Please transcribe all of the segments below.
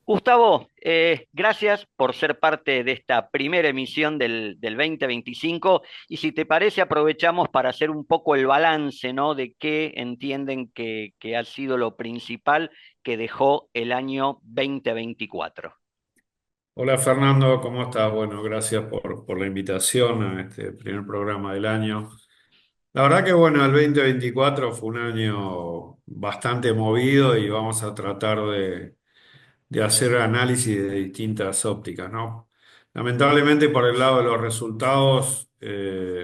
Gustavo, gracias por ser parte de esta primera emisión del 2025 y si te parece aprovechamos para hacer un poco el balance, ¿no? De qué entienden que ha sido lo principal que dejó el año 2024. Hola Fernando, ¿cómo estás? Bueno, gracias por la invitación a este primer programa del año. La verdad que bueno, el 2024 fue un año bastante movido y vamos a tratar de hacer análisis de distintas ópticas, ¿no? Lamentablemente por el lado de los resultados,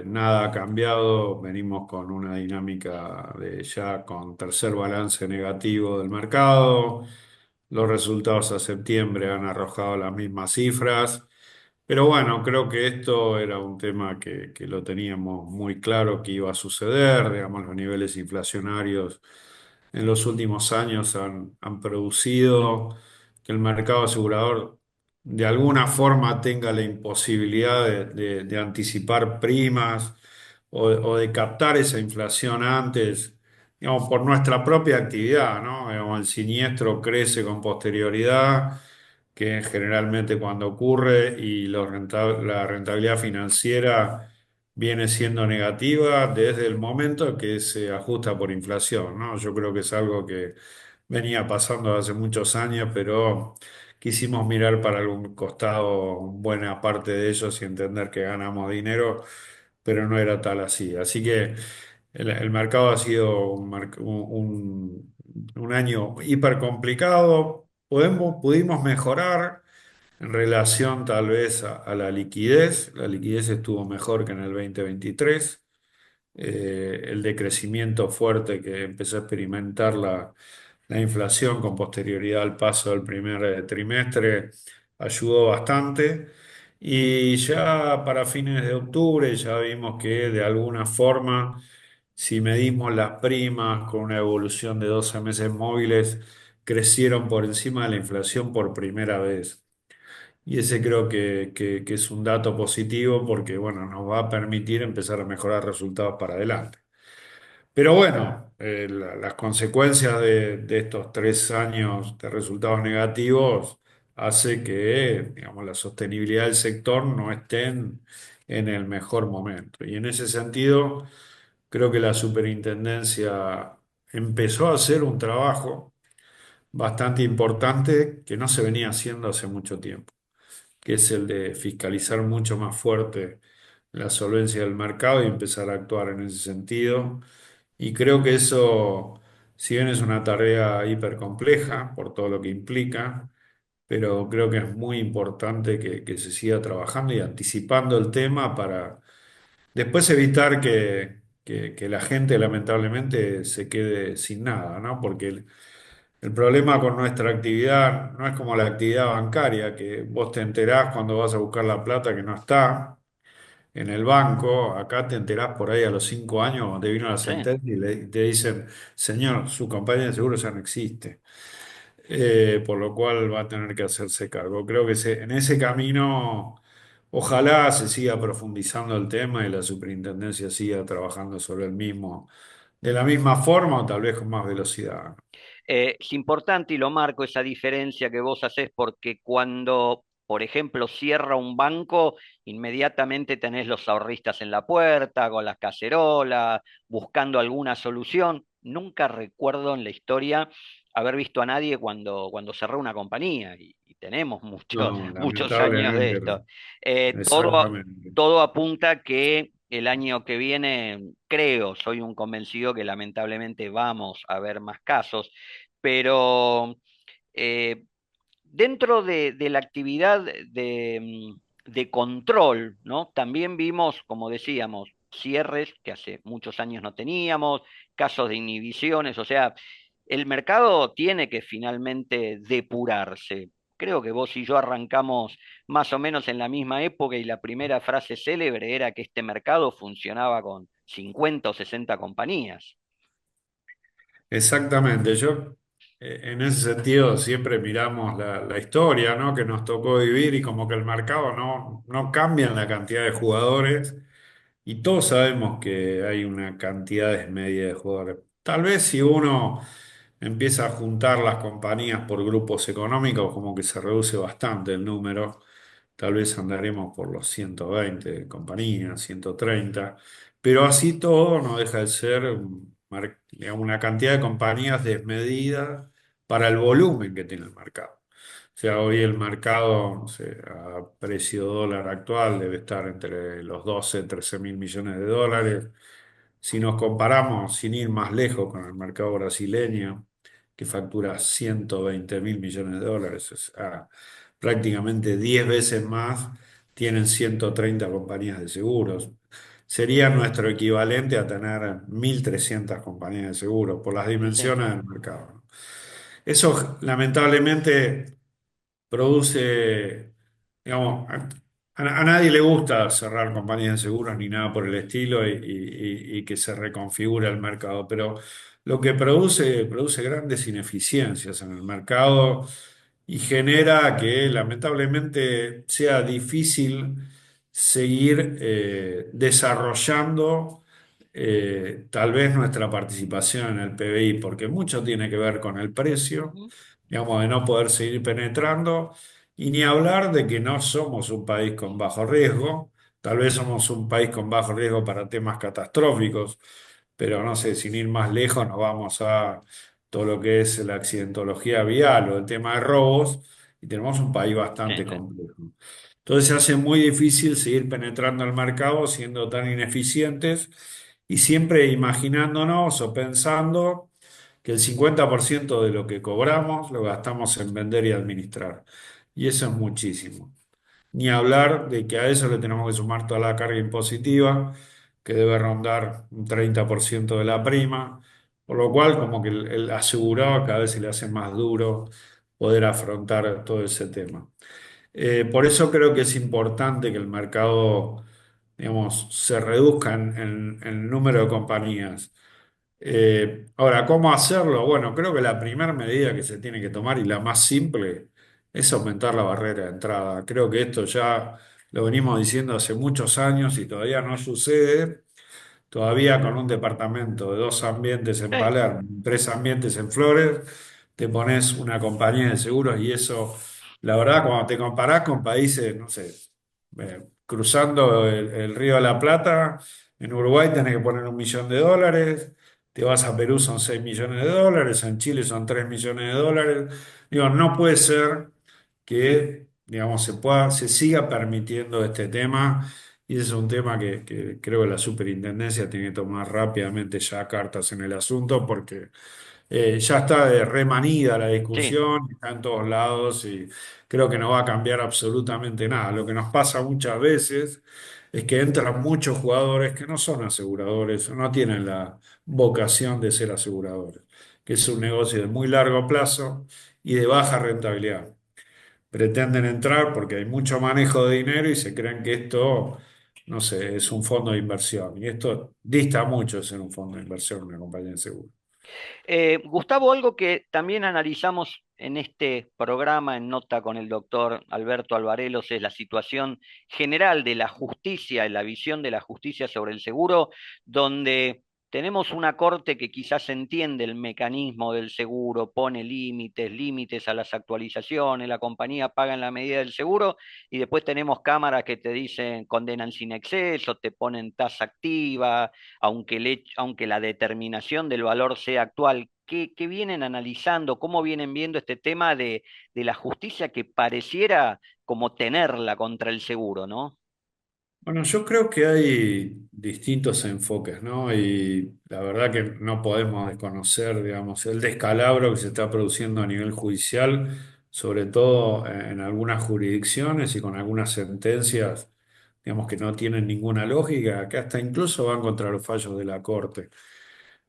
nada ha cambiado. Venimos con una dinámica de ya con tercer balance negativo del mercado. Los resultados a septiembre han arrojado las mismas cifras. Pero bueno, creo que esto era un tema que lo teníamos muy claro que iba a suceder. Digamos, los niveles inflacionarios en los últimos años han producido que el mercado asegurador de alguna forma tenga la imposibilidad de anticipar primas o de captar esa inflación antes, digamos, por nuestra propia actividad, ¿no? Digamos, el siniestro crece con posterioridad, que generalmente cuando ocurre y la rentabilidad financiera viene siendo negativa desde el momento que se ajusta por inflación, ¿no? Yo creo que es algo que venía pasando hace muchos años, pero quisimos mirar para algún costado buena parte de ellos y entender que ganamos dinero, pero no era tal así. Así que el mercado ha sido un año hiper complicado. Pudimos mejorar en relación tal vez a la liquidez. La liquidez estuvo mejor que en el 2023. El decrecimiento fuerte que empezó a experimentar la inflación con posterioridad al paso del primer trimestre ayudó bastante. Y ya para fines de octubre ya vimos que de alguna forma, si medimos las primas con una evolución de 12 meses móviles, crecieron por encima de la inflación por primera vez. Y ese creo que es un dato positivo porque, bueno, nos va a permitir empezar a mejorar resultados para adelante. Pero bueno, las consecuencias de estos 3 años de resultados negativos hace que, digamos, la sostenibilidad del sector no esté en el mejor momento. Y en ese sentido, creo que la superintendencia empezó a hacer un trabajo bastante importante que no se venía haciendo hace mucho tiempo, que es el de fiscalizar mucho más fuerte la solvencia del mercado y empezar a actuar en ese sentido. Y creo que eso, si bien es una tarea hiper compleja por todo lo que implica, pero creo que es muy importante que se siga trabajando y anticipando el tema para después evitar que la gente lamentablemente se quede sin nada, ¿no? Porque el problema con nuestra actividad no es como la actividad bancaria, que vos te enterás cuando vas a buscar la plata que no está en el banco. Acá te enterás por ahí a los 5 años, cuando te vino la Sí. sentencia y te dicen, señor, su compañía de seguro ya no existe. Por lo cual va a tener que hacerse cargo. Creo que en ese camino, ojalá se siga profundizando el tema y la superintendencia siga trabajando sobre el mismo, de la misma forma o tal vez con más velocidad. Es importante y lo marco esa diferencia que vos haces porque cuando, por ejemplo, cierra un banco, inmediatamente tenés los ahorristas en la puerta, con las cacerolas, buscando alguna solución. Nunca recuerdo en la historia haber visto a nadie cuando cerró una compañía y tenemos No, muchos años de lamentablemente, esto. Todo, exactamente. todo apunta que el año que viene, creo, soy un convencido que lamentablemente vamos a ver más casos, pero eh, dentro de la actividad de control, ¿no? También vimos, como decíamos, cierres que hace muchos años no teníamos, casos de inhibiciones, o sea, el mercado tiene que finalmente depurarse. Creo que vos y yo arrancamos más o menos en la misma época y la primera frase célebre era que este mercado funcionaba con 50 o 60 compañías. Exactamente, yo en ese sentido siempre miramos la historia, ¿no? Que nos tocó vivir y como que el mercado no cambia en la cantidad de jugadores y todos sabemos que hay una cantidad desmedida de jugadores. Tal vez si uno empieza a juntar las compañías por grupos económicos, como que se reduce bastante el número. Tal vez andaremos por los 120 compañías, 130, pero así todo no deja de ser digamos, una cantidad de compañías desmedida para el volumen que tiene el mercado. O sea, hoy el mercado, no sé, a precio dólar actual debe estar entre los 12 13 mil millones de dólares. Si nos comparamos, sin ir más lejos, con el mercado brasileño, que factura 120 mil millones de dólares, prácticamente 10 veces más, tienen 130 compañías de seguros. Sería nuestro equivalente a tener 1.300 compañías de seguros por las Sí, dimensiones del mercado, ¿no? Eso lamentablemente produce, digamos, a nadie le gusta cerrar compañías de seguros ni nada por el estilo y que se reconfigure el mercado, pero lo que produce grandes ineficiencias en el mercado y genera que lamentablemente sea difícil seguir desarrollando tal vez nuestra participación en el PBI, porque mucho tiene que ver con el precio, ujú, digamos, de no poder seguir penetrando, y ni hablar de que no somos un país con bajo riesgo, tal vez somos un país con bajo riesgo para temas catastróficos, pero no sé, sin ir más lejos, nos vamos a todo lo que es la accidentología vial o el tema de robos, y tenemos un país sí, bastante sí, complejo. Entonces se hace muy difícil seguir penetrando el mercado siendo tan ineficientes y siempre imaginándonos o pensando que el 50% de lo que cobramos lo gastamos en vender y administrar. Y eso es muchísimo. Ni hablar de que a eso le tenemos que sumar toda la carga impositiva, que debe rondar un 30% de la prima, por lo cual como que el asegurado cada vez se le hace más duro poder afrontar todo ese tema. Por eso creo que es importante que el mercado, digamos, se reduzca en el número de compañías. Ahora, ¿cómo hacerlo? Bueno, creo que la primera medida que se tiene que tomar y la más simple es aumentar la barrera de entrada. Creo que esto ya lo venimos diciendo hace muchos años y todavía no sucede. Todavía con un departamento de 2 ambientes en sí, Palermo, 3 ambientes en Flores, te pones una compañía de seguros y eso, la verdad, cuando te comparás con países, no sé, cruzando el río de la Plata, en Uruguay tenés que poner 1 millón de dólares, te vas a Perú son 6 millones de dólares, en Chile son 3 millones de dólares. Digo, no puede ser que, digamos, se siga permitiendo este tema y ese es un tema que creo que la superintendencia tiene que tomar rápidamente ya cartas en el asunto porque ya está remanida la sí, discusión, está en todos lados y creo que no va a cambiar absolutamente nada. Lo que nos pasa muchas veces es que entran muchos jugadores que no son aseguradores, no tienen la vocación de ser aseguradores, que es un negocio de muy largo plazo y de baja rentabilidad. Pretenden entrar porque hay mucho manejo de dinero y se creen que esto, no sé, es un fondo de inversión. Y esto dista mucho de ser un fondo de inversión, una compañía de seguro. Gustavo, algo que también analizamos en este programa, en Nota con el doctor Alberto Alvarelos, es la situación general de la justicia, y la visión de la justicia sobre el seguro, donde tenemos una corte que quizás entiende el mecanismo del seguro, pone límites a las actualizaciones, la compañía paga en la medida del seguro, y después tenemos cámaras que te dicen condenan sin exceso, te ponen tasa activa aunque la determinación del valor sea actual. ¿Qué vienen analizando? ¿Cómo vienen viendo este tema de la justicia que pareciera como tenerla contra el seguro, ¿no? Bueno, yo creo que hay distintos enfoques, ¿no? Y la verdad que no podemos desconocer, digamos, el descalabro que se está produciendo a nivel judicial, sobre todo en algunas jurisdicciones y con algunas sentencias, digamos, que no tienen ninguna lógica, que hasta incluso van contra los fallos de la Corte,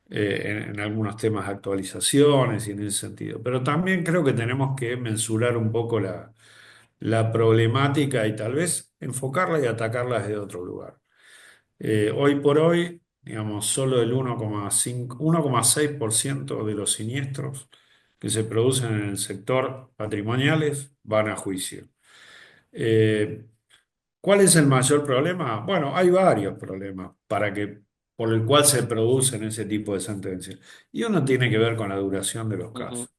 en algunos temas de actualizaciones y en ese sentido. Pero también creo que tenemos que mensurar un poco la problemática y tal vez enfocarla y atacarla desde otro lugar. Hoy por hoy, digamos, solo el 1,5, 1,6% de los siniestros que se producen en el sector patrimoniales van a juicio. Eh, ¿Cuál es el mayor problema? Bueno, hay varios problemas para que por el cual se producen ese tipo de sentencias. Y uno tiene que ver con la duración de los Ujú. casos.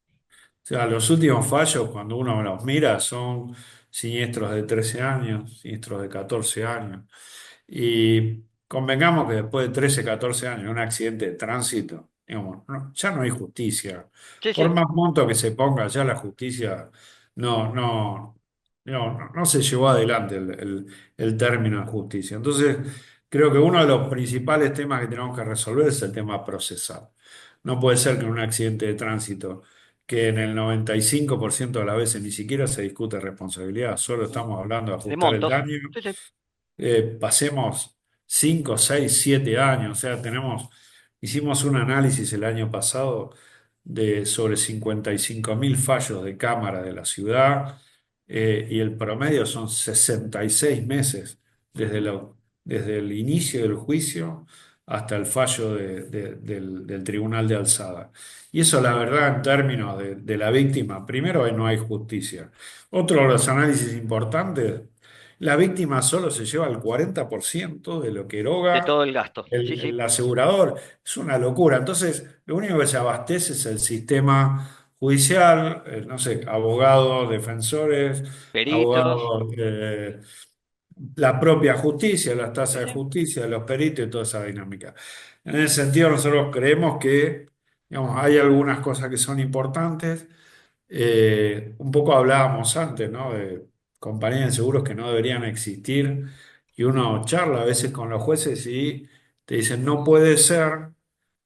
O sea, los últimos fallos, cuando uno los mira, son siniestros de 13 años, siniestros de 14 años. Y convengamos que después de 13, 14 años, un accidente de tránsito, digamos, ya no hay justicia. Sí, Por sí, más monto que se ponga, ya la justicia no, no, no se llevó adelante el término de justicia. Entonces, creo que uno de los principales temas que tenemos que resolver es el tema procesal. No puede ser que en un accidente de tránsito, que en el 95% de las veces ni siquiera se discute responsabilidad, solo ujú. estamos hablando de De ajustar el montos. daño, Sí, sí. pasemos 5 6 7 años. O sea, hicimos un análisis el año pasado de sobre 55.000 fallos de cámara de la ciudad, y el promedio son 66 meses desde, Ujú. desde el inicio del juicio hasta el fallo del Tribunal de Alzada. Y eso, la verdad, en términos de la víctima, primero, no hay justicia. Otro de los análisis importantes, la víctima solo se lleva el 40% de lo que De eroga todo el gasto. Sí, el sí. asegurador. Es una locura. Entonces, lo único que se abastece es el sistema judicial, no sé, abogados, defensores, Peritos. abogados, la propia justicia, las Sí, tasas de sí. justicia, los peritos y toda esa dinámica. En ese sentido, nosotros creemos que, digamos, hay algunas cosas que son importantes. Un poco hablábamos antes, ¿no? De compañías de seguros que no deberían existir. Y uno charla a veces con los jueces y te dicen, no puede ser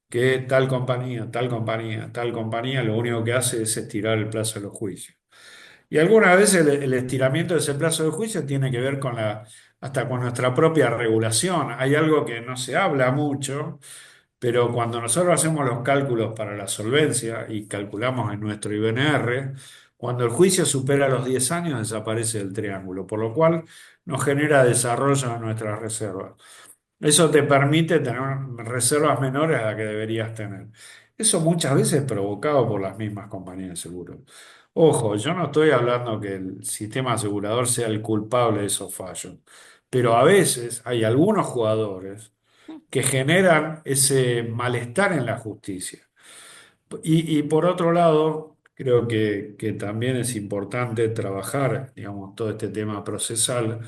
que tal compañía, tal compañía, lo único que hace es estirar el plazo de los juicios. Y algunas veces el estiramiento de ese plazo de juicio tiene que ver con hasta con nuestra propia regulación. Hay algo que no se habla mucho, pero cuando nosotros hacemos los cálculos para la solvencia y calculamos en nuestro IBNR, cuando el juicio supera los 10 años desaparece el triángulo, por lo cual nos genera desarrollo en nuestras reservas. Eso te permite tener reservas menores a las que deberías tener. Eso muchas veces es provocado por las mismas compañías de seguros. Ojo, yo no estoy hablando que el sistema asegurador sea el culpable de esos fallos, pero a veces hay algunos jugadores que generan ese malestar en la justicia. Y por otro lado, creo que también es importante trabajar, digamos, todo este tema procesal,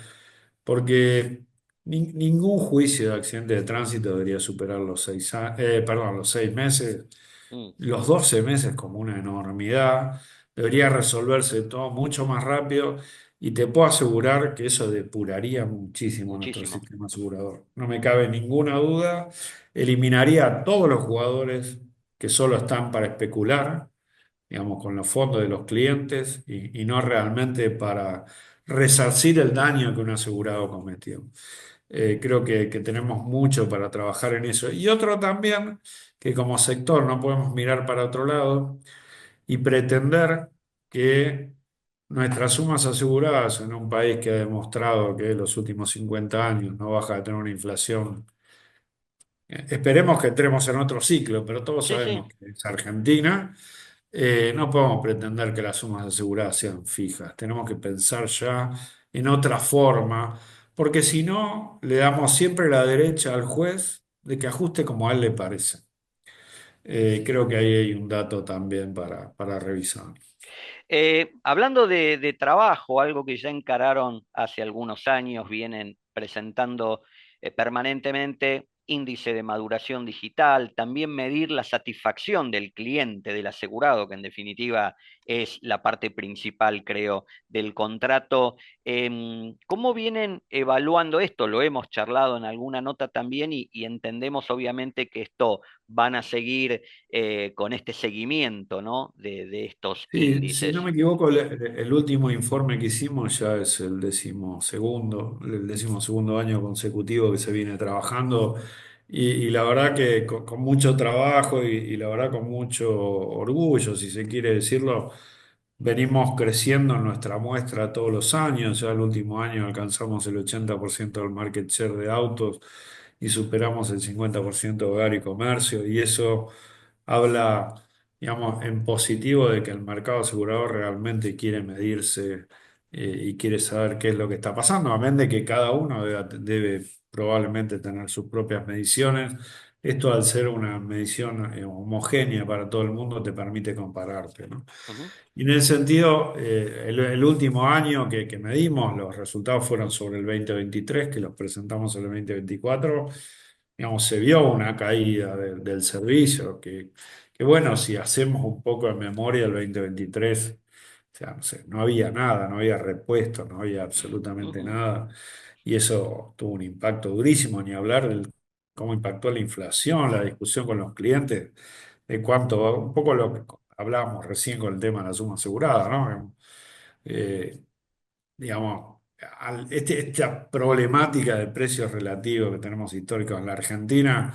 porque ningún juicio de accidente de tránsito debería superar los 6 meses, Mm. los 12 meses como una enormidad. Debería resolverse todo mucho más rápido y te puedo asegurar que eso depuraría muchísimo nuestro Muchísimo. sistema asegurador. No me cabe ninguna duda. Eliminaría a todos los jugadores que solo están para especular, digamos, con los fondos de los clientes y no realmente para resarcir el daño que un asegurado cometió. Creo que tenemos mucho para trabajar en eso. Y otro también, que como sector no podemos mirar para otro lado y pretender que nuestras sumas aseguradas en un país que ha demostrado que en los últimos 50 años no baja de tener una inflación. Esperemos que entremos en otro ciclo, pero todos Sí, sí. sabemos que es Argentina. No podemos pretender que las sumas aseguradas sean fijas. Tenemos que pensar ya en otra forma, porque si no, le damos siempre la derecha al juez de que ajuste como a él le parece. Creo que ahí hay un dato también para revisar. Hablando de trabajo, algo que ya encararon hace algunos años, vienen presentando permanentemente índice de maduración digital, también medir la satisfacción del cliente, del asegurado, que en definitiva es la parte principal, creo, del contrato. ¿Cómo vienen evaluando esto? Lo hemos charlado en alguna nota también y entendemos obviamente que esto van a seguir con este seguimiento, ¿no? De estos Sí, si no índices. me equivoco, el último informe que hicimos ya es el decimosegundo año consecutivo que se viene trabajando y la verdad que con mucho trabajo y la verdad con mucho orgullo, si se quiere decirlo, venimos creciendo en nuestra muestra todos los años. Ya el último año alcanzamos el 80% del market share de autos y superamos el 50% de hogar y comercio y eso habla, digamos, en positivo de que el mercado asegurador realmente quiere medirse y quiere saber qué es lo que está pasando, a menos de que cada uno debe probablemente tener sus propias mediciones. Esto al ser una medición homogénea para todo el mundo te permite compararte, ¿no? Ujú, Y en ese sentido, el último año que medimos, los resultados fueron sobre el 2023, que los presentamos en el 2024. Digamos, se vio una caída del servicio, que bueno, si hacemos un poco de memoria, el 2023, o sea, no sé, no había nada, no había repuesto, no había absolutamente ujú, nada. Y eso tuvo un impacto durísimo, ni hablar del cómo impactó la inflación, la discusión con los clientes, de cuánto, un poco lo que hablábamos recién con el tema de la suma asegurada, ¿no? Eh, digamos, esta problemática de precios relativos que tenemos históricos en la Argentina,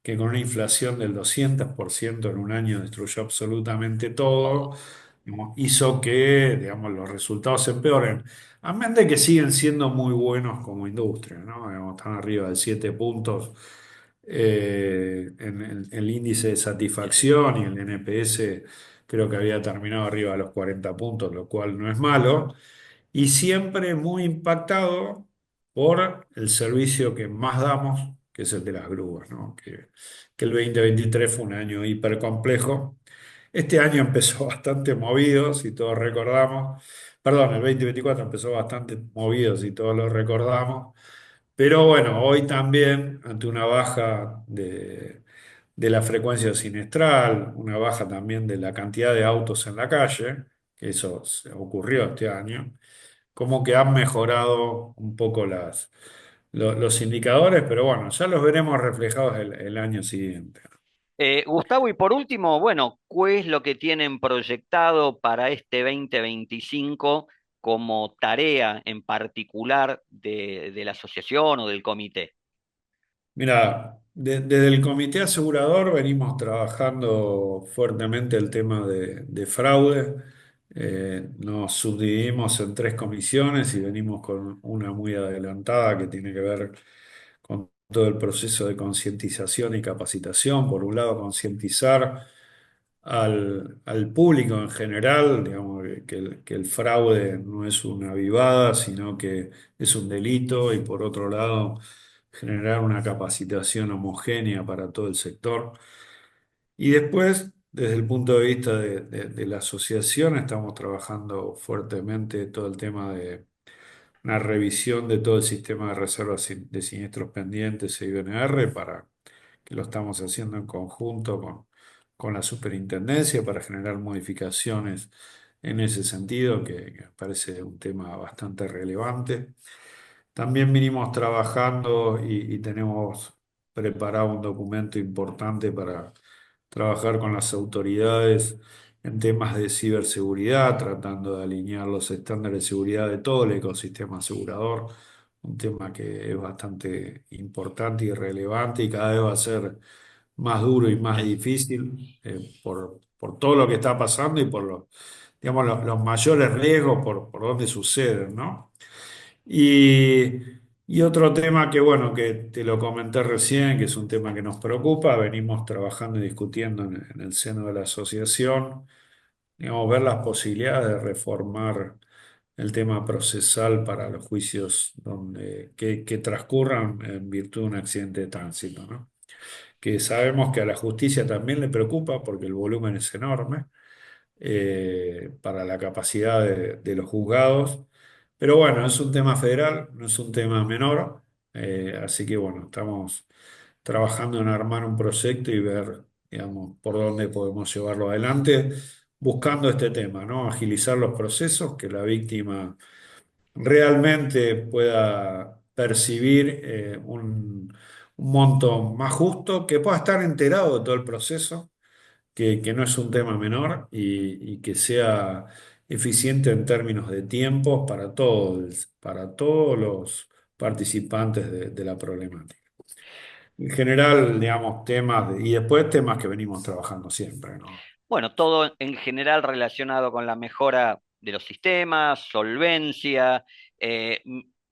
que con una inflación del 200% en un año destruyó absolutamente todo, oh, digamos, hizo que, digamos, los resultados se empeoren. A menos de que siguen siendo muy buenos como industria, ¿no? Digamos, están arriba de 7 puntos en el índice de sí, sí. satisfacción y el NPS creo que había terminado arriba de los 40 puntos, lo cual no es malo, y siempre muy impactado por el servicio que más damos, que es el de las grúas, ¿no? Que el 2023 fue un año hiper complejo. Este año empezó bastante movido, si todos recordamos. Perdón, el 2024 empezó bastante movido, si todos lo recordamos. Pero bueno, hoy también, ante una baja de la frecuencia sinestral, una baja también de la cantidad de autos en la calle, que eso ocurrió este año, como que han mejorado un poco los indicadores, pero bueno, ya los veremos reflejados el año siguiente. Gustavo, y por último, bueno, ¿qué es lo que tienen proyectado para este 2025 como tarea en particular de la asociación o del comité? Mira, desde el comité asegurador venimos trabajando fuertemente el tema de fraude. Nos subdividimos en 3 comisiones y venimos con una muy adelantada que tiene que ver con todo el proceso de concientización y capacitación. Por un lado, concientizar al público en general, digamos, que el fraude no es una vivada, sino que es un delito, y por otro lado, generar una capacitación homogénea para todo el sector. Y después, desde el punto de vista de la asociación, estamos trabajando fuertemente todo el tema de una revisión de todo el sistema de reservas de siniestros pendientes e IBNR, que lo estamos haciendo en conjunto con la superintendencia para generar modificaciones en ese sentido, que me parece un tema bastante relevante. También vinimos trabajando y tenemos preparado un documento importante para trabajar con las autoridades en temas de ciberseguridad, tratando de alinear los estándares de seguridad de todo el ecosistema asegurador, un tema que es bastante importante y relevante y cada vez va a ser más duro y más Sí. difícil por todo lo que está pasando y por digamos, los mayores riesgos por donde suceden, ¿no? Y, y otro tema que, bueno, que te lo comenté recién, que es un tema que nos preocupa, venimos trabajando y discutiendo en el seno de la asociación, digamos, ver las posibilidades de reformar el tema procesal para los juicios que transcurran en virtud de un accidente de tránsito, ¿no? Que sabemos que a la justicia también le preocupa porque el volumen es enorme para la capacidad de los juzgados. Pero bueno, es un tema federal, no es un tema menor, así que bueno, estamos trabajando en armar un proyecto y ver, digamos, por dónde podemos llevarlo adelante, buscando este tema, ¿no? Agilizar los procesos, que la víctima realmente pueda percibir un monto más justo, que pueda estar enterado de todo el proceso, que no es un tema menor y que sea eficiente en términos de tiempos para todos los participantes de la problemática. En general, digamos, y después temas que venimos trabajando siempre, ¿no? Bueno, todo en general relacionado con la mejora de los sistemas, solvencia.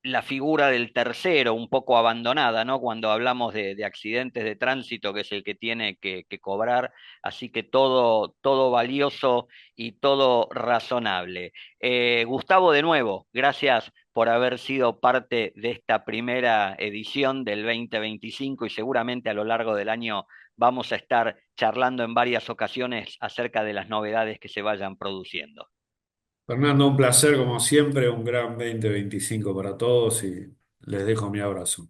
la figura del tercero un poco abandonada, ¿no? Cuando hablamos de accidentes de tránsito, que es el que tiene que cobrar, así que todo valioso y todo razonable. Gustavo, de nuevo, gracias por haber sido parte de esta primera edición del 2025 y seguramente a lo largo del año vamos a estar charlando en varias ocasiones acerca de las novedades que se vayan produciendo. Fernando, un placer como siempre, un gran 2025 para todos y les dejo mi abrazo.